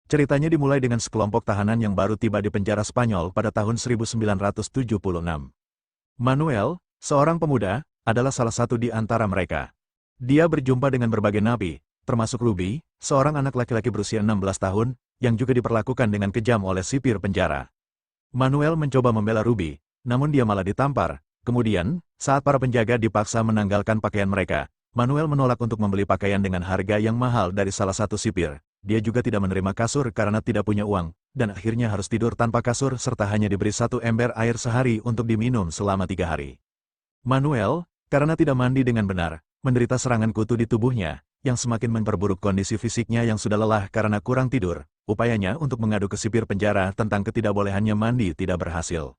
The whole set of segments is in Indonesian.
Ceritanya dimulai dengan sekelompok tahanan yang baru tiba di penjara Spanyol pada tahun 1976. Manuel, seorang pemuda, adalah salah satu di antara mereka. Dia berjumpa dengan berbagai napi, termasuk Ruby, seorang anak laki-laki berusia 16 tahun, yang juga diperlakukan dengan kejam oleh sipir penjara. Manuel mencoba membela Ruby, namun dia malah ditampar. Kemudian, saat para penjaga dipaksa menanggalkan pakaian mereka, Manuel menolak untuk membeli pakaian dengan harga yang mahal dari salah satu sipir. Dia juga tidak menerima kasur karena tidak punya uang, dan akhirnya harus tidur tanpa kasur serta hanya diberi 1 ember air sehari untuk diminum selama 3 hari. Manuel, karena tidak mandi dengan benar, menderita serangan kutu di tubuhnya, yang semakin memperburuk kondisi fisiknya yang sudah lelah karena kurang tidur. Upayanya untuk mengadu ke sipir penjara tentang ketidakbolehannya mandi tidak berhasil.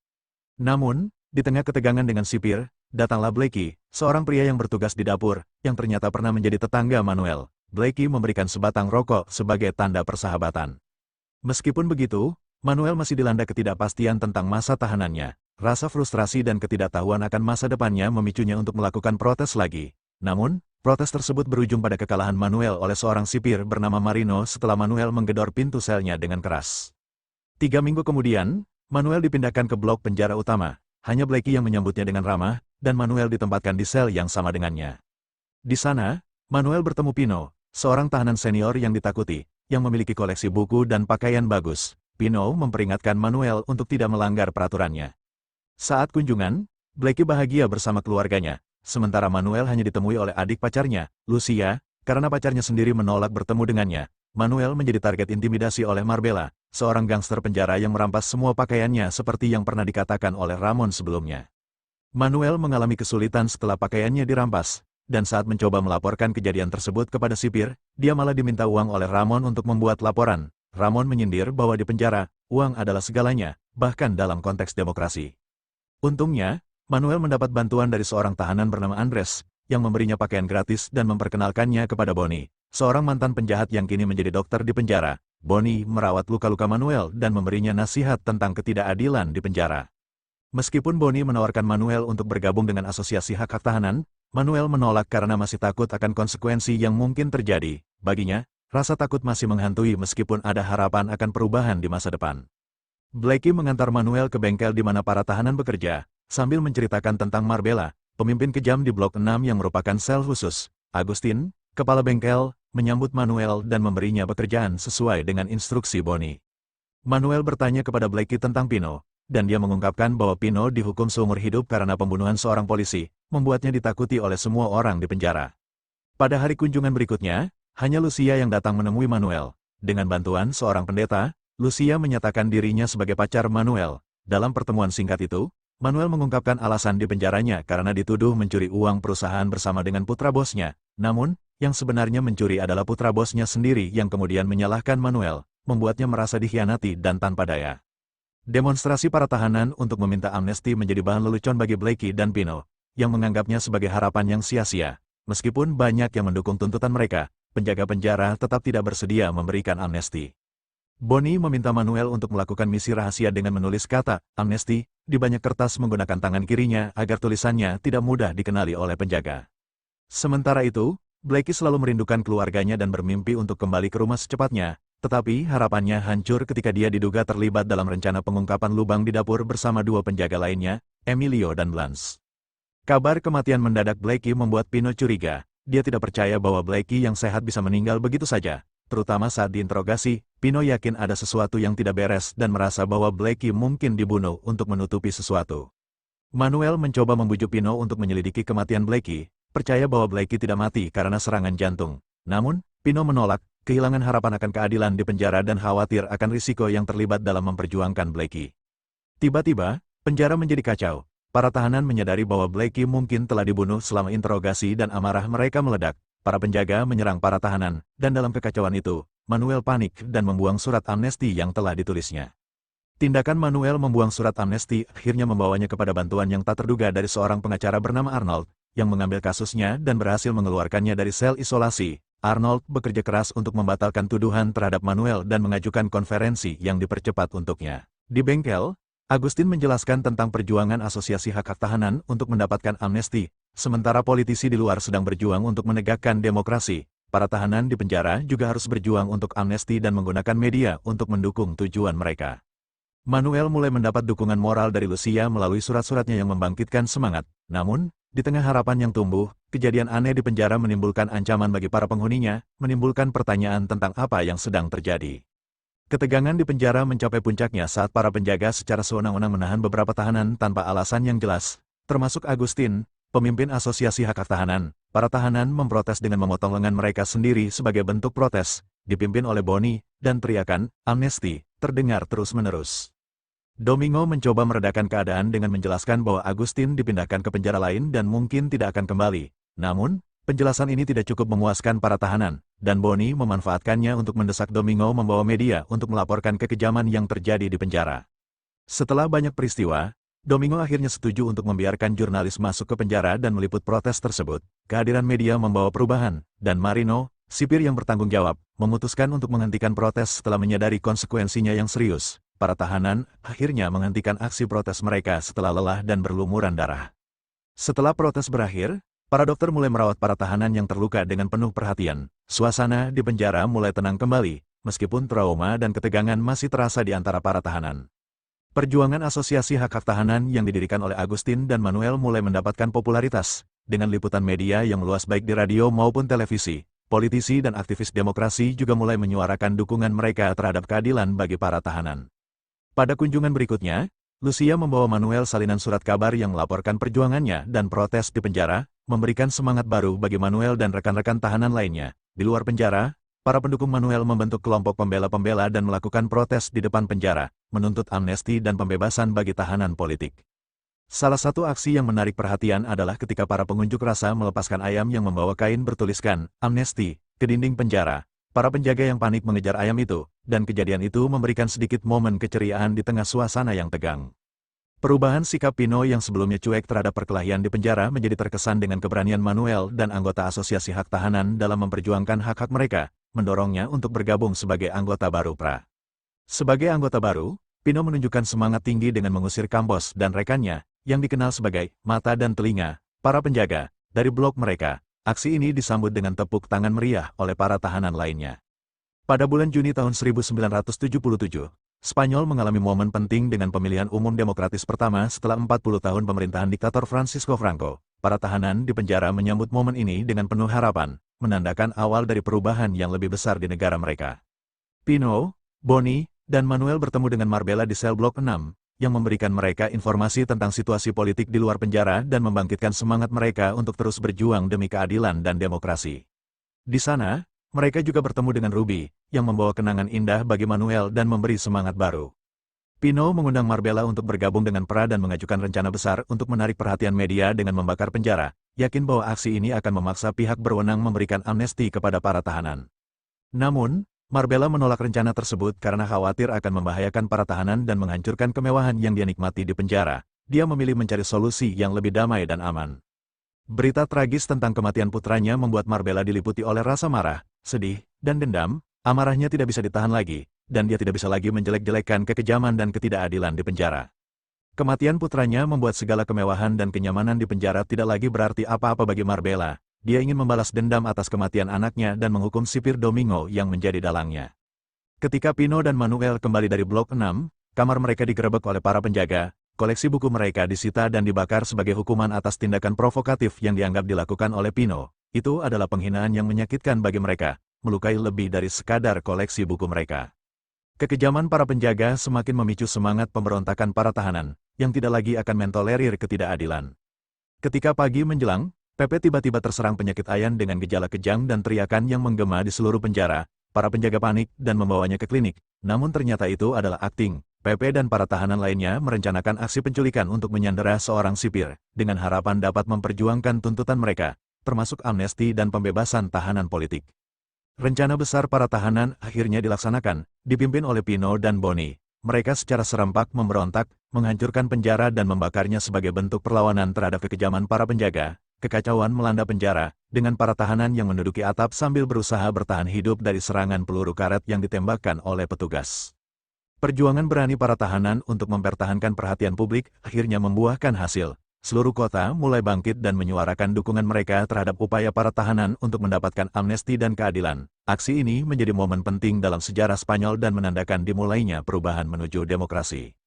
Namun, di tengah ketegangan dengan sipir, datanglah Blackie, seorang pria yang bertugas di dapur, yang ternyata pernah menjadi tetangga Manuel. Blackie memberikan sebatang rokok sebagai tanda persahabatan. Meskipun begitu, Manuel masih dilanda ketidakpastian tentang masa tahanannya. Rasa frustrasi dan ketidaktahuan akan masa depannya memicunya untuk melakukan protes lagi. Namun, protes tersebut berujung pada kekalahan Manuel oleh seorang sipir bernama Marino setelah Manuel menggedor pintu selnya dengan keras. 3 minggu kemudian, Manuel dipindahkan ke blok penjara utama. Hanya Blackie yang menyambutnya dengan ramah, dan Manuel ditempatkan di sel yang sama dengannya. Di sana, Manuel bertemu Pino, seorang tahanan senior yang ditakuti, yang memiliki koleksi buku dan pakaian bagus. Pino memperingatkan Manuel untuk tidak melanggar peraturannya. Saat kunjungan, Blackie bahagia bersama keluarganya, sementara Manuel hanya ditemui oleh adik pacarnya, Lucia, karena pacarnya sendiri menolak bertemu dengannya. Manuel menjadi target intimidasi oleh Marbella, seorang gangster penjara yang merampas semua pakaiannya seperti yang pernah dikatakan oleh Ramon sebelumnya. Manuel mengalami kesulitan setelah pakaiannya dirampas, dan saat mencoba melaporkan kejadian tersebut kepada sipir, dia malah diminta uang oleh Ramon untuk membuat laporan. Ramon menyindir bahwa di penjara, uang adalah segalanya, bahkan dalam konteks demokrasi. Untungnya, Manuel mendapat bantuan dari seorang tahanan bernama Andres, yang memberinya pakaian gratis dan memperkenalkannya kepada Bonnie, seorang mantan penjahat yang kini menjadi dokter di penjara. Bonnie merawat luka-luka Manuel dan memberinya nasihat tentang ketidakadilan di penjara. Meskipun Bonnie menawarkan Manuel untuk bergabung dengan asosiasi hak-hak tahanan, Manuel menolak karena masih takut akan konsekuensi yang mungkin terjadi. Baginya, rasa takut masih menghantui meskipun ada harapan akan perubahan di masa depan. Blackie mengantar Manuel ke bengkel di mana para tahanan bekerja, sambil menceritakan tentang Marbella, pemimpin kejam di Blok 6 yang merupakan sel khusus. Agustin, kepala bengkel, menyambut Manuel dan memberinya pekerjaan sesuai dengan instruksi Bonnie. Manuel bertanya kepada Blackie tentang Pino, dan dia mengungkapkan bahwa Pino dihukum seumur hidup karena pembunuhan seorang polisi, membuatnya ditakuti oleh semua orang di penjara. Pada hari kunjungan berikutnya, hanya Lucia yang datang menemui Manuel. Dengan bantuan seorang pendeta, Lucia menyatakan dirinya sebagai pacar Manuel. Dalam pertemuan singkat itu, Manuel mengungkapkan alasan di penjaranya karena dituduh mencuri uang perusahaan bersama dengan putra bosnya. Namun, yang sebenarnya mencuri adalah putra bosnya sendiri yang kemudian menyalahkan Manuel, membuatnya merasa dikhianati dan tanpa daya. Demonstrasi para tahanan untuk meminta amnesti menjadi bahan lelucon bagi Blackie dan Pino, yang menganggapnya sebagai harapan yang sia-sia. Meskipun banyak yang mendukung tuntutan mereka, penjaga penjara tetap tidak bersedia memberikan amnesti. Bonnie meminta Manuel untuk melakukan misi rahasia dengan menulis kata amnesti di banyak kertas menggunakan tangan kirinya agar tulisannya tidak mudah dikenali oleh penjaga. Sementara itu, Blackie selalu merindukan keluarganya dan bermimpi untuk kembali ke rumah secepatnya, tetapi harapannya hancur ketika dia diduga terlibat dalam rencana pengungkapan lubang di dapur bersama 2 penjaga lainnya, Emilio dan Blanche. Kabar kematian mendadak Blackie membuat Pino curiga. Dia tidak percaya bahwa Blackie yang sehat bisa meninggal begitu saja. Terutama saat diinterogasi, Pino yakin ada sesuatu yang tidak beres dan merasa bahwa Blackie mungkin dibunuh untuk menutupi sesuatu. Manuel mencoba membujuk Pino untuk menyelidiki kematian Blackie, percaya bahwa Blackie tidak mati karena serangan jantung. Namun, Pino menolak, kehilangan harapan akan keadilan di penjara dan khawatir akan risiko yang terlibat dalam memperjuangkan Blackie. Tiba-tiba, penjara menjadi kacau. Para tahanan menyadari bahwa Blackie mungkin telah dibunuh selama interogasi dan amarah mereka meledak. Para penjaga menyerang para tahanan, dan dalam kekacauan itu, Manuel panik dan membuang surat amnesti yang telah ditulisnya. Tindakan Manuel membuang surat amnesti akhirnya membawanya kepada bantuan yang tak terduga dari seorang pengacara bernama Arnold, yang mengambil kasusnya dan berhasil mengeluarkannya dari sel isolasi. Arnold bekerja keras untuk membatalkan tuduhan terhadap Manuel dan mengajukan konferensi yang dipercepat untuknya. Di bengkel, Agustin menjelaskan tentang perjuangan asosiasi hak-hak tahanan untuk mendapatkan amnesti, sementara politisi di luar sedang berjuang untuk menegakkan demokrasi. para tahanan di penjara juga harus berjuang untuk amnesti dan menggunakan media untuk mendukung tujuan mereka. Manuel mulai mendapat dukungan moral dari Lucia melalui surat-suratnya yang membangkitkan semangat. Namun, di tengah harapan yang tumbuh, kejadian aneh di penjara menimbulkan ancaman bagi para penghuninya, menimbulkan pertanyaan tentang apa yang sedang terjadi. Ketegangan di penjara mencapai puncaknya saat para penjaga secara sewenang-wenang menahan beberapa tahanan tanpa alasan yang jelas, termasuk Agustin, pemimpin Asosiasi Hak-Hak Tahanan. Para tahanan memprotes dengan memotong lengan mereka sendiri sebagai bentuk protes, dipimpin oleh Boni, dan teriakan, amnesti, terdengar terus-menerus. Domingo mencoba meredakan keadaan dengan menjelaskan bahwa Agustin dipindahkan ke penjara lain dan mungkin tidak akan kembali. Namun, penjelasan ini tidak cukup memuaskan para tahanan, dan Boni memanfaatkannya untuk mendesak Domingo membawa media untuk melaporkan kekejaman yang terjadi di penjara. Setelah banyak peristiwa, Domingo akhirnya setuju untuk membiarkan jurnalis masuk ke penjara dan meliput protes tersebut. Kehadiran media membawa perubahan, dan Marino, sipir yang bertanggung jawab, memutuskan untuk menghentikan protes setelah menyadari konsekuensinya yang serius. Para tahanan akhirnya menghentikan aksi protes mereka setelah lelah dan berlumuran darah. Setelah protes berakhir, para dokter mulai merawat para tahanan yang terluka dengan penuh perhatian. Suasana di penjara mulai tenang kembali, meskipun trauma dan ketegangan masih terasa di antara para tahanan. Perjuangan Asosiasi Hak-Hak Tahanan yang didirikan oleh Agustin dan Manuel mulai mendapatkan popularitas, dengan liputan media yang luas baik di radio maupun televisi. Politisi dan aktivis demokrasi juga mulai menyuarakan dukungan mereka terhadap keadilan bagi para tahanan. Pada kunjungan berikutnya, Lucia membawa Manuel salinan surat kabar yang melaporkan perjuangannya dan protes di penjara, memberikan semangat baru bagi Manuel dan rekan-rekan tahanan lainnya. Di luar penjara, para pendukung Manuel membentuk kelompok pembela-pembela dan melakukan protes di depan penjara, menuntut amnesti dan pembebasan bagi tahanan politik. Salah satu aksi yang menarik perhatian adalah ketika para pengunjuk rasa melepaskan ayam yang membawa kain bertuliskan, amnesti, ke dinding penjara. Para penjaga yang panik mengejar ayam itu, dan kejadian itu memberikan sedikit momen keceriaan di tengah suasana yang tegang. Perubahan sikap Pino yang sebelumnya cuek terhadap perkelahian di penjara menjadi terkesan dengan keberanian Manuel dan anggota Asosiasi Hak Tahanan dalam memperjuangkan hak-hak mereka, mendorongnya untuk bergabung sebagai anggota baru PRA. Sebagai anggota baru, Pino menunjukkan semangat tinggi dengan mengusir Campos dan rekannya, yang dikenal sebagai mata dan telinga, para penjaga, dari blok mereka. Aksi ini disambut dengan tepuk tangan meriah oleh para tahanan lainnya. Pada bulan Juni tahun 1977, Spanyol mengalami momen penting dengan pemilihan umum demokratis pertama setelah 40 tahun pemerintahan diktator Francisco Franco. Para tahanan di penjara menyambut momen ini dengan penuh harapan, menandakan awal dari perubahan yang lebih besar di negara mereka. Pino, Boni, dan Manuel bertemu dengan Marbella di sel blok 6, yang memberikan mereka informasi tentang situasi politik di luar penjara dan membangkitkan semangat mereka untuk terus berjuang demi keadilan dan demokrasi. Di sana, mereka juga bertemu dengan Ruby, yang membawa kenangan indah bagi Manuel dan memberi semangat baru. Pino mengundang Marbella untuk bergabung dengan PRA dan mengajukan rencana besar untuk menarik perhatian media dengan membakar penjara, yakin bahwa aksi ini akan memaksa pihak berwenang memberikan amnesti kepada para tahanan. Namun, Marbella menolak rencana tersebut karena khawatir akan membahayakan para tahanan dan menghancurkan kemewahan yang dia nikmati di penjara. Dia memilih mencari solusi yang lebih damai dan aman. Berita tragis tentang kematian putranya membuat Marbella diliputi oleh rasa marah, sedih, dan dendam. Amarahnya tidak bisa ditahan lagi, dan dia tidak bisa lagi menjelek-jelekan kekejaman dan ketidakadilan di penjara. Kematian putranya membuat segala kemewahan dan kenyamanan di penjara tidak lagi berarti apa-apa bagi Marbella. Dia ingin membalas dendam atas kematian anaknya dan menghukum sipir Domingo yang menjadi dalangnya. Ketika Pino dan Manuel kembali dari blok 6, kamar mereka digerebek oleh para penjaga, koleksi buku mereka disita dan dibakar sebagai hukuman atas tindakan provokatif yang dianggap dilakukan oleh Pino. Itu adalah penghinaan yang menyakitkan bagi mereka, melukai lebih dari sekadar koleksi buku mereka. Kekejaman para penjaga semakin memicu semangat pemberontakan para tahanan, yang tidak lagi akan mentolerir ketidakadilan. Ketika pagi menjelang, Pepe tiba-tiba terserang penyakit ayan dengan gejala kejang dan teriakan yang menggema di seluruh penjara. Para penjaga panik dan membawanya ke klinik. Namun ternyata itu adalah akting. Pepe dan para tahanan lainnya merencanakan aksi penculikan untuk menyandera seorang sipir, dengan harapan dapat memperjuangkan tuntutan mereka, termasuk amnesti dan pembebasan tahanan politik. Rencana besar para tahanan akhirnya dilaksanakan, dipimpin oleh Pino dan Boni. Mereka secara serempak memberontak, menghancurkan penjara dan membakarnya sebagai bentuk perlawanan terhadap kekejaman para penjaga. Kekacauan melanda penjara, dengan para tahanan yang menduduki atap sambil berusaha bertahan hidup dari serangan peluru karet yang ditembakkan oleh petugas. Perjuangan berani para tahanan untuk mempertahankan perhatian publik akhirnya membuahkan hasil. seluruh kota mulai bangkit dan menyuarakan dukungan mereka terhadap upaya para tahanan untuk mendapatkan amnesti dan keadilan. Aksi ini menjadi momen penting dalam sejarah Spanyol dan menandakan dimulainya perubahan menuju demokrasi.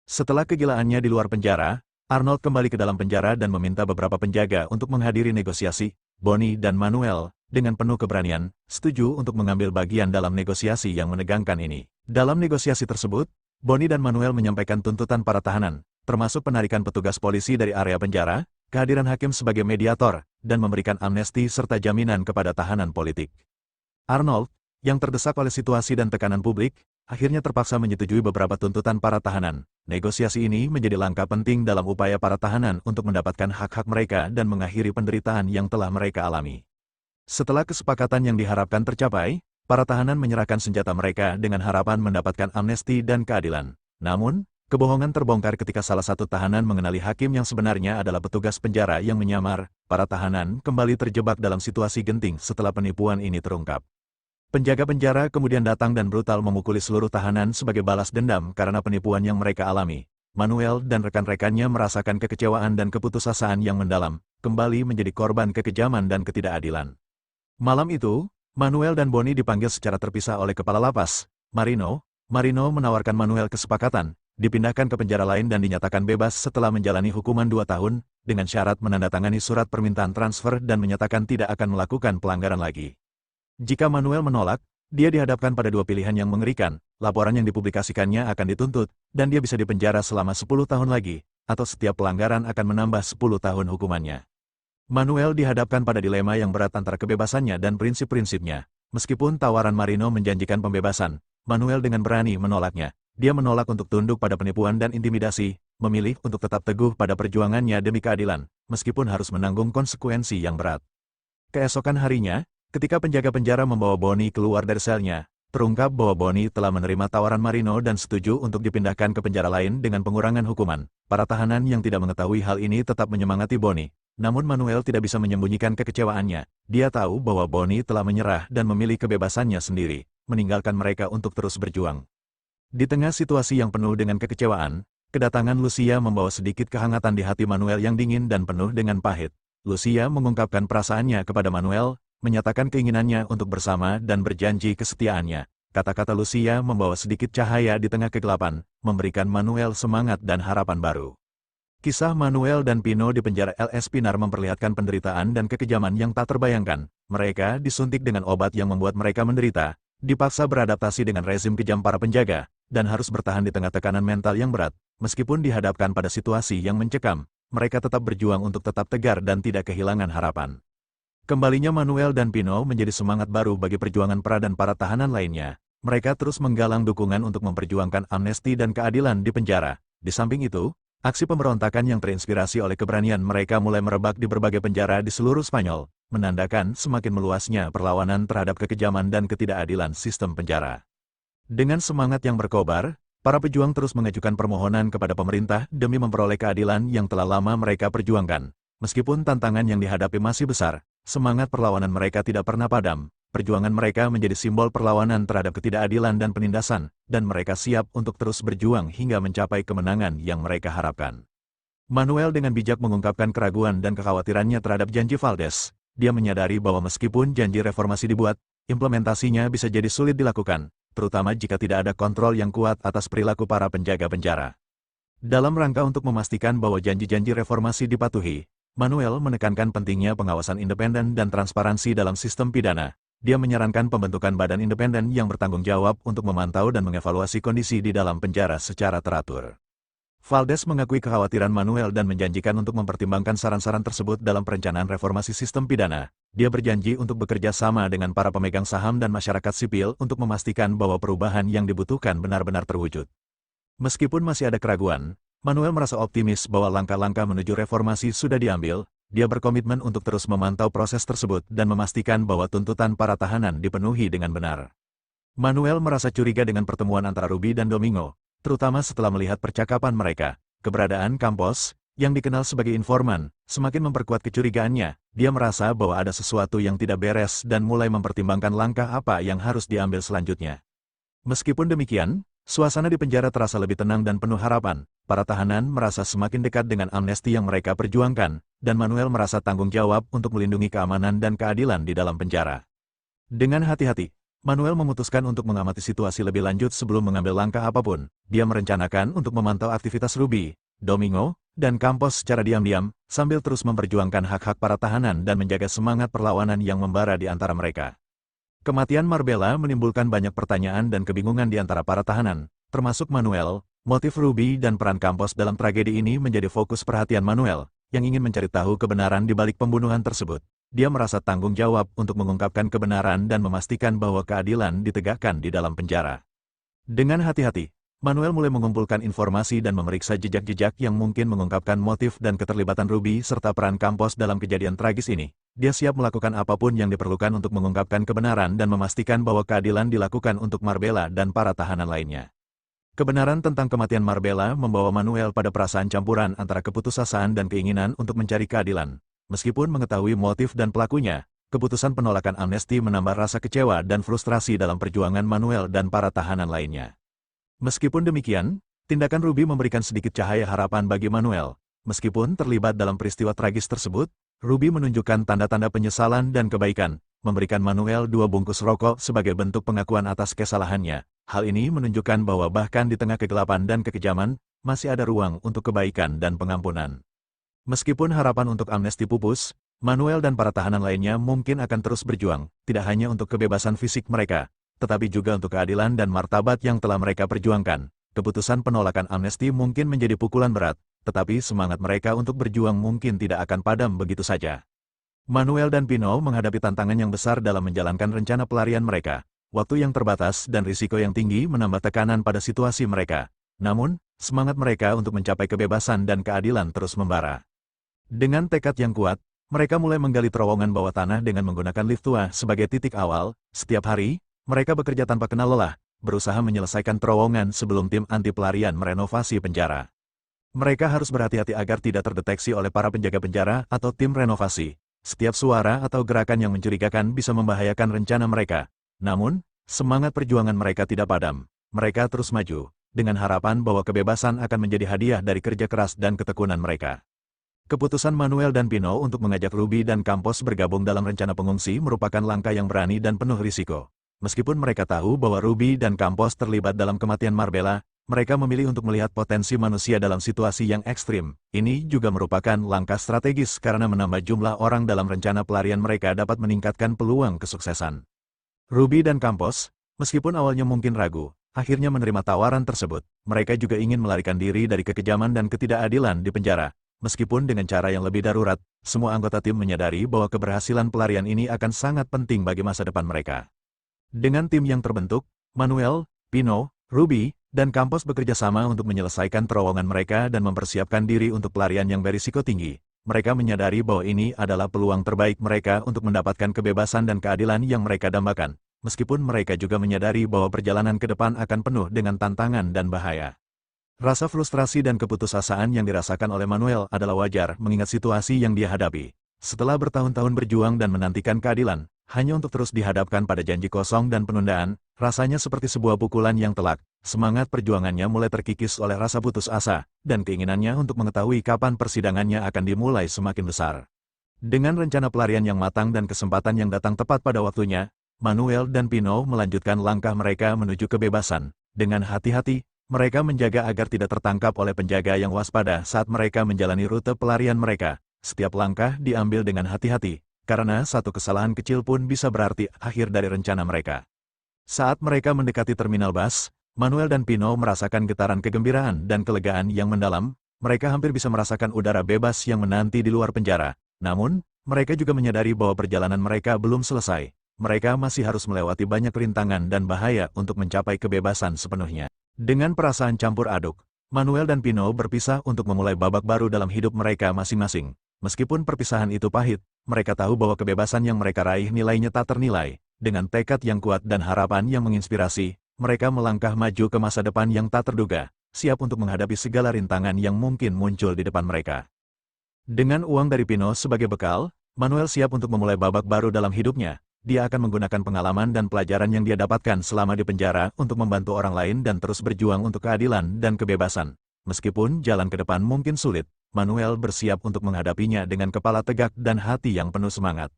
Setelah kegilaannya di luar penjara, Arnold kembali ke dalam penjara dan meminta beberapa penjaga untuk menghadiri negosiasi. Bonnie dan Manuel, dengan penuh keberanian, setuju untuk mengambil bagian dalam negosiasi yang menegangkan ini. Dalam negosiasi tersebut, Bonnie dan Manuel menyampaikan tuntutan para tahanan, termasuk penarikan petugas polisi dari area penjara, kehadiran hakim sebagai mediator, dan memberikan amnesti serta jaminan kepada tahanan politik. Arnold, yang terdesak oleh situasi dan tekanan publik, akhirnya terpaksa menyetujui beberapa tuntutan para tahanan. Negosiasi ini menjadi langkah penting dalam upaya para tahanan untuk mendapatkan hak-hak mereka dan mengakhiri penderitaan yang telah mereka alami. Setelah kesepakatan yang diharapkan tercapai, para tahanan menyerahkan senjata mereka dengan harapan mendapatkan amnesti dan keadilan. Namun, kebohongan terbongkar ketika salah satu tahanan mengenali hakim yang sebenarnya adalah petugas penjara yang menyamar. Para tahanan kembali terjebak dalam situasi genting setelah penipuan ini terungkap. Penjaga penjara kemudian datang dan brutal memukuli seluruh tahanan sebagai balas dendam karena penipuan yang mereka alami. Manuel dan rekan-rekannya merasakan kekecewaan dan keputusasaan yang mendalam, kembali menjadi korban kekejaman dan ketidakadilan. Malam itu, Manuel dan Bonnie dipanggil secara terpisah oleh kepala lapas, Marino. Marino menawarkan Manuel kesepakatan, dipindahkan ke penjara lain dan dinyatakan bebas setelah menjalani hukuman 2 tahun, dengan syarat menandatangani surat permintaan transfer dan menyatakan tidak akan melakukan pelanggaran lagi. Jika Manuel menolak, dia dihadapkan pada 2 pilihan yang mengerikan, laporan yang dipublikasikannya akan dituntut, dan dia bisa dipenjara selama 10 tahun lagi, atau setiap pelanggaran akan menambah 10 tahun hukumannya. Manuel dihadapkan pada dilema yang berat antara kebebasannya dan prinsip-prinsipnya. Meskipun tawaran Marino menjanjikan pembebasan, Manuel dengan berani menolaknya. Dia menolak untuk tunduk pada penipuan dan intimidasi, memilih untuk tetap teguh pada perjuangannya demi keadilan, meskipun harus menanggung konsekuensi yang berat. Keesokan harinya, ketika penjaga penjara membawa Bonnie keluar dari selnya, terungkap bahwa Bonnie telah menerima tawaran Marino dan setuju untuk dipindahkan ke penjara lain dengan pengurangan hukuman. Para tahanan yang tidak mengetahui hal ini tetap menyemangati Bonnie. Namun Manuel tidak bisa menyembunyikan kekecewaannya. Dia tahu bahwa Bonnie telah menyerah dan memilih kebebasannya sendiri, meninggalkan mereka untuk terus berjuang. Di tengah situasi yang penuh dengan kekecewaan, kedatangan Lucia membawa sedikit kehangatan di hati Manuel yang dingin dan penuh dengan pahit. Lucia mengungkapkan perasaannya kepada Manuel, menyatakan keinginannya untuk bersama dan berjanji kesetiaannya. Kata-kata Lucia membawa sedikit cahaya di tengah kegelapan, memberikan Manuel semangat dan harapan baru. Kisah Manuel dan Pino di penjara LS Pinar memperlihatkan penderitaan dan kekejaman yang tak terbayangkan. Mereka disuntik dengan obat yang membuat mereka menderita, dipaksa beradaptasi dengan rezim kejam para penjaga, dan harus bertahan di tengah tekanan mental yang berat. Meskipun dihadapkan pada situasi yang mencekam, mereka tetap berjuang untuk tetap tegar dan tidak kehilangan harapan. Kembalinya Manuel dan Pino menjadi semangat baru bagi perjuangan pra dan para tahanan lainnya. Mereka terus menggalang dukungan untuk memperjuangkan amnesti dan keadilan di penjara. Di samping itu, aksi pemberontakan yang terinspirasi oleh keberanian mereka mulai merebak di berbagai penjara di seluruh Spanyol, menandakan semakin meluasnya perlawanan terhadap kekejaman dan ketidakadilan sistem penjara. Dengan semangat yang berkobar, para pejuang terus mengajukan permohonan kepada pemerintah demi memperoleh keadilan yang telah lama mereka perjuangkan. Meskipun tantangan yang dihadapi masih besar, semangat perlawanan mereka tidak pernah padam. Perjuangan mereka menjadi simbol perlawanan terhadap ketidakadilan dan penindasan, dan mereka siap untuk terus berjuang hingga mencapai kemenangan yang mereka harapkan. Manuel dengan bijak mengungkapkan keraguan dan kekhawatirannya terhadap janji Valdez. Dia menyadari bahwa meskipun janji reformasi dibuat, implementasinya bisa jadi sulit dilakukan, terutama jika tidak ada kontrol yang kuat atas perilaku para penjaga penjara. Dalam rangka untuk memastikan bahwa janji-janji reformasi dipatuhi, Manuel menekankan pentingnya pengawasan independen dan transparansi dalam sistem pidana. Dia menyarankan pembentukan badan independen yang bertanggung jawab untuk memantau dan mengevaluasi kondisi di dalam penjara secara teratur. Valdez mengakui kekhawatiran Manuel dan menjanjikan untuk mempertimbangkan saran-saran tersebut dalam perencanaan reformasi sistem pidana. Dia berjanji untuk bekerja sama dengan para pemegang saham dan masyarakat sipil untuk memastikan bahwa perubahan yang dibutuhkan benar-benar terwujud. Meskipun masih ada keraguan, Manuel merasa optimis bahwa langkah-langkah menuju reformasi sudah diambil. Dia berkomitmen untuk terus memantau proses tersebut dan memastikan bahwa tuntutan para tahanan dipenuhi dengan benar. Manuel merasa curiga dengan pertemuan antara Ruby dan Domingo, terutama setelah melihat percakapan mereka. Keberadaan Campos, yang dikenal sebagai informan, semakin memperkuat kecurigaannya. Dia merasa bahwa ada sesuatu yang tidak beres dan mulai mempertimbangkan langkah apa yang harus diambil selanjutnya. Meskipun demikian, Suasana di penjara terasa lebih tenang dan penuh harapan. Para tahanan merasa semakin dekat dengan amnesti yang mereka perjuangkan, dan Manuel merasa tanggung jawab untuk melindungi keamanan dan keadilan di dalam penjara. Dengan hati-hati, Manuel memutuskan untuk mengamati situasi lebih lanjut sebelum mengambil langkah apapun. Dia merencanakan untuk memantau aktivitas Ruby, Domingo, dan Campos secara diam-diam, sambil terus memperjuangkan hak-hak para tahanan dan menjaga semangat perlawanan yang membara di antara mereka. Kematian Marbella menimbulkan banyak pertanyaan dan kebingungan di antara para tahanan, termasuk Manuel. Motif Ruby dan peran Campos dalam tragedi ini menjadi fokus perhatian Manuel, yang ingin mencari tahu kebenaran di balik pembunuhan tersebut. Dia merasa tanggung jawab untuk mengungkapkan kebenaran dan memastikan bahwa keadilan ditegakkan di dalam penjara. Dengan hati-hati, Manuel mulai mengumpulkan informasi dan memeriksa jejak-jejak yang mungkin mengungkapkan motif dan keterlibatan Ruby serta peran Campos dalam kejadian tragis ini. Dia siap melakukan apapun yang diperlukan untuk mengungkapkan kebenaran dan memastikan bahwa keadilan dilakukan untuk Marbella dan para tahanan lainnya. Kebenaran tentang kematian Marbella membawa Manuel pada perasaan campuran antara keputusasaan dan keinginan untuk mencari keadilan. Meskipun mengetahui motif dan pelakunya, keputusan penolakan amnesti menambah rasa kecewa dan frustrasi dalam perjuangan Manuel dan para tahanan lainnya. Meskipun demikian, tindakan Ruby memberikan sedikit cahaya harapan bagi Manuel. Meskipun terlibat dalam peristiwa tragis tersebut, Ruby menunjukkan tanda-tanda penyesalan dan kebaikan, memberikan Manuel 2 bungkus rokok sebagai bentuk pengakuan atas kesalahannya. Hal ini menunjukkan bahwa bahkan di tengah kegelapan dan kekejaman, masih ada ruang untuk kebaikan dan pengampunan. Meskipun harapan untuk amnesti pupus, Manuel dan para tahanan lainnya mungkin akan terus berjuang, tidak hanya untuk kebebasan fisik mereka, tetapi juga untuk keadilan dan martabat yang telah mereka perjuangkan. Keputusan penolakan amnesti mungkin menjadi pukulan berat, tetapi semangat mereka untuk berjuang mungkin tidak akan padam begitu saja. Manuel dan Pino menghadapi tantangan yang besar dalam menjalankan rencana pelarian mereka. Waktu yang terbatas dan risiko yang tinggi menambah tekanan pada situasi mereka. Namun, semangat mereka untuk mencapai kebebasan dan keadilan terus membara. Dengan tekad yang kuat, mereka mulai menggali terowongan bawah tanah dengan menggunakan lift tua sebagai titik awal. Setiap hari, mereka bekerja tanpa kenal lelah, berusaha menyelesaikan terowongan sebelum tim anti pelarian merenovasi penjara. Mereka harus berhati-hati agar tidak terdeteksi oleh para penjaga penjara atau tim renovasi. Setiap suara atau gerakan yang mencurigakan bisa membahayakan rencana mereka. Namun, semangat perjuangan mereka tidak padam. Mereka terus maju, dengan harapan bahwa kebebasan akan menjadi hadiah dari kerja keras dan ketekunan mereka. Keputusan Manuel dan Pino untuk mengajak Ruby dan Campos bergabung dalam rencana pengungsi merupakan langkah yang berani dan penuh risiko. Meskipun mereka tahu bahwa Ruby dan Campos terlibat dalam kematian Marbella, mereka memilih untuk melihat potensi manusia dalam situasi yang ekstrim. Ini juga merupakan langkah strategis karena menambah jumlah orang dalam rencana pelarian mereka dapat meningkatkan peluang kesuksesan. Ruby dan Campos, meskipun awalnya mungkin ragu, akhirnya menerima tawaran tersebut. Mereka juga ingin melarikan diri dari kekejaman dan ketidakadilan di penjara. Meskipun dengan cara yang lebih darurat, semua anggota tim menyadari bahwa keberhasilan pelarian ini akan sangat penting bagi masa depan mereka. Dengan tim yang terbentuk, Manuel, Pino, Ruby, dan Campos bekerja sama untuk menyelesaikan terowongan mereka dan mempersiapkan diri untuk pelarian yang berisiko tinggi. Mereka menyadari bahwa ini adalah peluang terbaik mereka untuk mendapatkan kebebasan dan keadilan yang mereka dambakan. Meskipun mereka juga menyadari bahwa perjalanan ke depan akan penuh dengan tantangan dan bahaya. Rasa frustrasi dan keputusasaan yang dirasakan oleh Manuel adalah wajar mengingat situasi yang dia hadapi. Setelah bertahun-tahun berjuang dan menantikan keadilan, hanya untuk terus dihadapkan pada janji kosong dan penundaan, rasanya seperti sebuah pukulan yang telak. Semangat perjuangannya mulai terkikis oleh rasa putus asa, dan keinginannya untuk mengetahui kapan persidangannya akan dimulai semakin besar. Dengan rencana pelarian yang matang dan kesempatan yang datang tepat pada waktunya, Manuel dan Pino melanjutkan langkah mereka menuju kebebasan. Dengan hati-hati, mereka menjaga agar tidak tertangkap oleh penjaga yang waspada saat mereka menjalani rute pelarian mereka. Setiap langkah diambil dengan hati-hati, karena satu kesalahan kecil pun bisa berarti akhir dari rencana mereka. Saat mereka mendekati terminal bus, Manuel dan Pino merasakan getaran kegembiraan dan kelegaan yang mendalam. Mereka hampir bisa merasakan udara bebas yang menanti di luar penjara. Namun, mereka juga menyadari bahwa perjalanan mereka belum selesai. Mereka masih harus melewati banyak rintangan dan bahaya untuk mencapai kebebasan sepenuhnya. Dengan perasaan campur aduk, Manuel dan Pino berpisah untuk memulai babak baru dalam hidup mereka masing-masing. Meskipun perpisahan itu pahit, mereka tahu bahwa kebebasan yang mereka raih nilainya tak ternilai. Dengan tekad yang kuat dan harapan yang menginspirasi, mereka melangkah maju ke masa depan yang tak terduga, siap untuk menghadapi segala rintangan yang mungkin muncul di depan mereka. Dengan uang dari Pino sebagai bekal, Manuel siap untuk memulai babak baru dalam hidupnya. dia akan menggunakan pengalaman dan pelajaran yang dia dapatkan selama di penjara untuk membantu orang lain dan terus berjuang untuk keadilan dan kebebasan. Meskipun jalan ke depan mungkin sulit, Manuel bersiap untuk menghadapinya dengan kepala tegak dan hati yang penuh semangat.